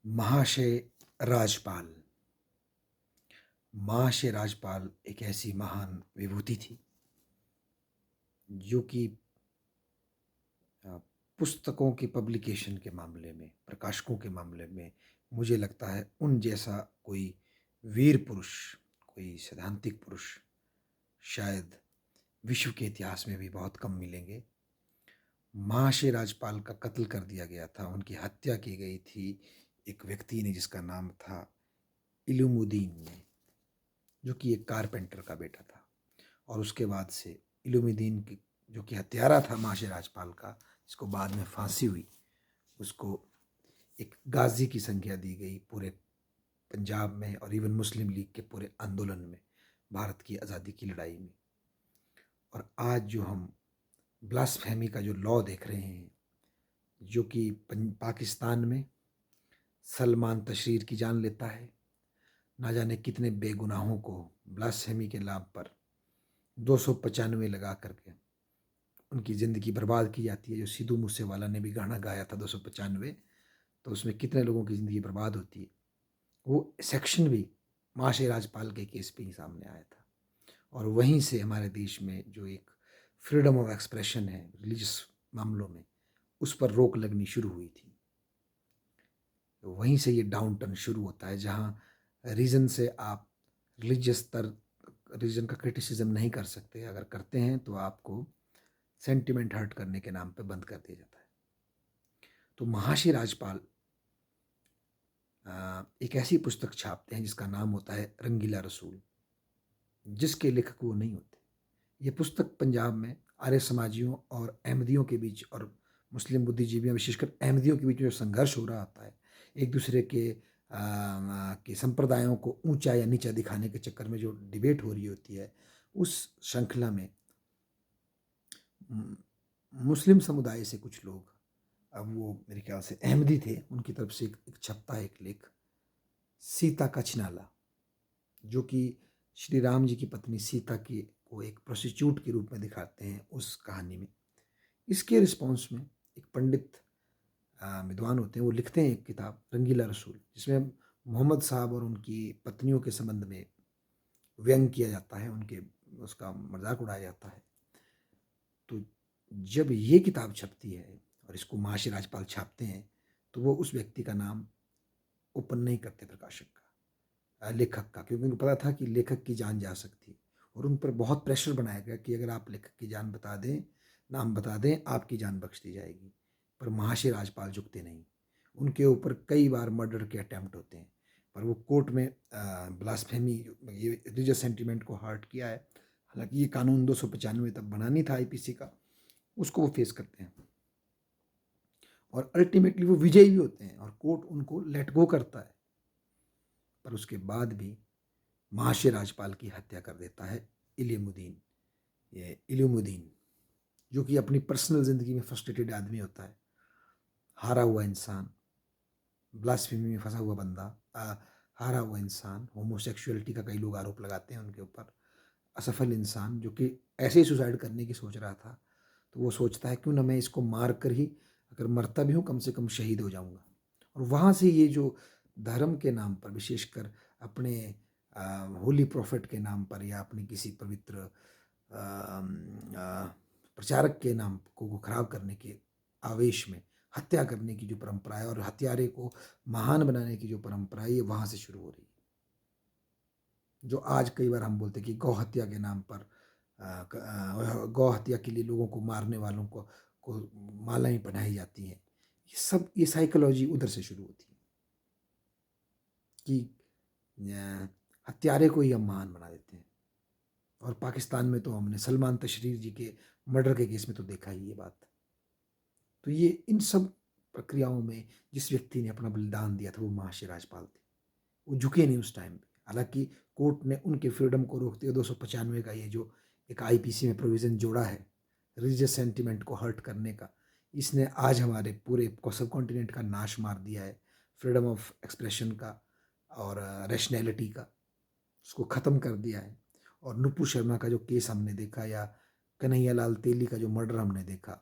महाशय राजपाल। महाशय राजपाल एक ऐसी महान विभूति थी जो कि अ, पुस्तकों के पब्लिकेशन के मामले में, प्रकाशकों के मामले में मुझे लगता है उन जैसा कोई वीर पुरुष, कोई सैद्धांतिक पुरुष शायद विश्व के इतिहास में भी बहुत कम मिलेंगे। महाशय राजपाल का कत्ल कर दिया गया था, उनकी हत्या की गई थी एक व्यक्ति ने जिसका नाम था इल्मुद्दीन ने, जो कि एक कारपेंटर का बेटा था। और उसके बाद से इल्मुद्दीन की जो कि हत्यारा था महाशय राजपाल का, जिसको बाद में फांसी हुई, उसको एक गाजी की संज्ञा दी गई पूरे पंजाब में और इवन मुस्लिम लीग के पूरे आंदोलन में, भारत की आज़ादी की लड़ाई में। और आज जो हम ब्लास्फेमी का जो लॉ देख रहे हैं, जो कि पाकिस्तान में सलमान तशरीर की जान लेता है, ना जाने कितने बेगुनाहों को ब्लास्फेमी के नाम पर 295 लगा करके उनकी ज़िंदगी बर्बाद की जाती है। जो सिद्धू मूसेवाला ने भी गाना गाया था 295, तो उसमें कितने लोगों की ज़िंदगी बर्बाद होती है। वो सेक्शन भी महाशय राजपाल के केस पे ही सामने आया था। और वहीं से हमारे देश में जो एक फ्रीडम ऑफ एक्सप्रेशन है रिलीजियस मामलों में, उस पर रोक लगनी शुरू हुई थी। तो वहीं से ये डाउन टर्न शुरू होता है, जहाँ रीज़न से आप रिलीजन का क्रिटिसिज्म नहीं कर सकते। अगर करते हैं तो आपको सेंटिमेंट हर्ट करने के नाम पे बंद कर दिया जाता है। तो महाशय राजपाल एक ऐसी पुस्तक छापते हैं जिसका नाम होता है रंगीला रसूल, जिसके लेखक वो नहीं होते। ये पुस्तक पंजाब में आर्य समाजियों और अहमदियों के बीच और मुस्लिम बुद्धिजीवियों, विशेषकर अहमदियों के बीच में जो संघर्ष हो रहा होता है, एक दूसरे के संप्रदायों को ऊंचा या नीचा दिखाने के चक्कर में जो डिबेट हो रही होती है, उस श्रृंखला में म, मुस्लिम समुदाय से कुछ लोग, अब वो मेरे ख्याल से अहमदी थे, उनकी तरफ से एक छपता है एक लेख, सीता का छिनाला, जो कि श्री राम जी की पत्नी सीता की को एक प्रोस्टिट्यूट के रूप में दिखाते हैं उस कहानी में। इसके रिस्पॉन्स में एक पंडित विद्वान होते हैं, वो लिखते हैं एक किताब रंगीला रसूल, जिसमें मोहम्मद साहब और उनकी पत्नियों के संबंध में व्यंग किया जाता है, उनके उसका मजाक उड़ाया जाता है। तो जब ये किताब छपती है और इसको महाशय राजपाल छापते हैं, तो वो उस व्यक्ति का नाम ओपन नहीं करते, प्रकाशक का, लेखक का, क्योंकि उनको पता था कि लेखक की जान जा सकती है। और उन पर बहुत प्रेशर बनाया गया कि अगर आप लेखक की जान बता दें, नाम बता दें, आपकी जान बख्श दी जाएगी। पर महाशय राजपाल झुकते नहीं। उनके ऊपर कई बार मर्डर के अटैम्प्ट होते हैं, पर वो कोर्ट में ब्लास्फेमी, ये रिलीजियस सेंटिमेंट को हर्ट किया है। हालांकि ये कानून 295 तब बना नहीं था आईपीसी का, उसको वो फेस करते हैं और अल्टीमेटली वो विजयी भी होते हैं और कोर्ट उनको लेट गो करता है। पर उसके बाद भी महाशय राजपाल की हत्या कर देता है इल्मुद्दीन, ये इल्मुद्दीन, जो कि अपनी पर्सनल ज़िंदगी में फ्रस्ट्रेटेड आदमी होता है, हारा हुआ इंसान, ब्लास्फेमी में फंसा हुआ बंदा, हारा हुआ इंसान, होमोसेक्सुअलिटी का कई लोग आरोप लगाते हैं उनके ऊपर, असफल इंसान जो कि ऐसे ही सुसाइड करने की सोच रहा था। तो वो सोचता है क्यों ना मैं इसको मार कर ही, अगर मरता भी हूँ, कम से कम शहीद हो जाऊँगा। और वहाँ से ये जो धर्म के नाम पर, विशेषकर अपने होली प्रॉफिट के नाम पर या अपने किसी पवित्र प्रचारक के नाम को खराब करने के आवेश में हत्या करने की जो परंपरा है और हत्यारे को महान बनाने की जो परंपरा है, ये वहाँ से शुरू हो रही है। जो आज कई बार हम बोलते हैं कि गौ हत्या के नाम पर, गौ हत्या के लिए लोगों को मारने वालों को मालाएं पहनाई जाती हैं। ये सब, ये साइकोलॉजी उधर से शुरू होती है कि हत्यारे को ही हम महान बना देते हैं। और पाकिस्तान में तो हमने सलमान तशरीर जी के मर्डर के केस में तो देखा ही ये बात। तो ये इन सब प्रक्रियाओं में जिस व्यक्ति ने अपना बलिदान दिया था वो महाशय राजपाल थे। वो झुके नहीं उस टाइम पे। हालांकि कोर्ट ने उनके फ्रीडम को रोकते हुए 295 का ये जो एक आईपीसी में प्रोविज़न जोड़ा है रिलीजियस सेंटिमेंट को हर्ट करने का, इसने आज हमारे पूरे सब कॉन्टिनेंट का नाश मार दिया है, फ्रीडम ऑफ एक्सप्रेशन का और रैशनैलिटी का, उसको ख़त्म कर दिया है। और नुपुर शर्मा का जो केस हमने देखा, या कन्हैया लाल तेली का जो मर्डर हमने देखा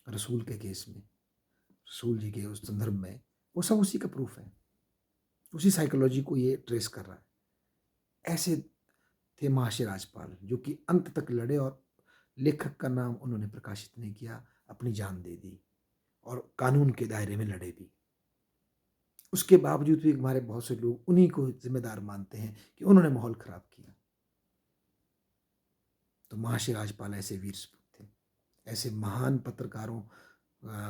रसूल के केस में, रसूल जी के उस संदर्भ में, वो सब उसी का प्रूफ है। उसी साइकोलॉजी को ये ट्रेस कर रहा है। ऐसे थे महाशय राजपाल, जो कि अंत तक लड़े और लेखक का नाम उन्होंने प्रकाशित नहीं किया, अपनी जान दे दी और कानून के दायरे में लड़े भी। उसके बावजूद भी हमारे बहुत से लोग उन्हीं को ज़िम्मेदार मानते हैं कि उन्होंने माहौल ख़राब किया। तो महाशय राजपाल ऐसे वीर सपूत थे, ऐसे महान पत्रकारों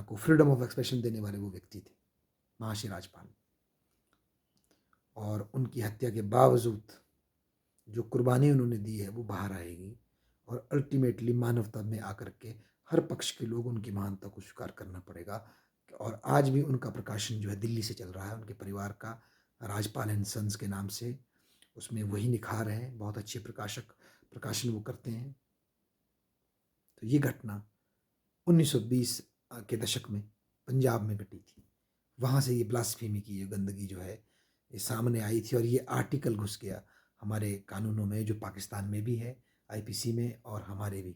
को फ्रीडम ऑफ एक्सप्रेशन देने वाले वो व्यक्ति थे, महाशय राजपाल। और उनकी हत्या के बावजूद जो कुर्बानी उन्होंने दी है वो बाहर आएगी और अल्टीमेटली मानवता में आकर के हर पक्ष के लोग उनकी महानता को स्वीकार करना पड़ेगा। और आज भी उनका प्रकाशन जो है दिल्ली से चल रहा है, उनके परिवार का, राजपाल एंड सन्स के नाम से। उसमें वही निखार है, बहुत अच्छे प्रकाशन वो करते हैं। तो ये घटना 1920 के दशक में पंजाब में घटी थी। वहाँ से ये ब्लास्फेमी की ये गंदगी जो है ये सामने आई थी और ये आर्टिकल घुस गया हमारे कानूनों में, जो पाकिस्तान में भी है, आईपीसी में, और हमारे भी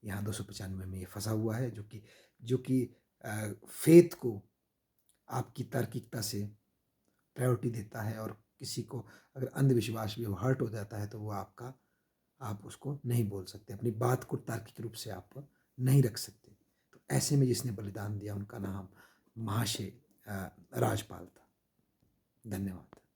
यहाँ 295 में ये फंसा हुआ है, जो कि फेथ को आपकी तार्किकता से प्रायोरिटी देता है। और किसी को अगर अंधविश्वास भी हर्ट हो जाता है तो वो आप उसको नहीं बोल सकते, अपनी बात को तार्किक रूप से आप नहीं रख सकते। तो ऐसे में जिसने बलिदान दिया उनका नाम महाशय राजपाल था। धन्यवाद।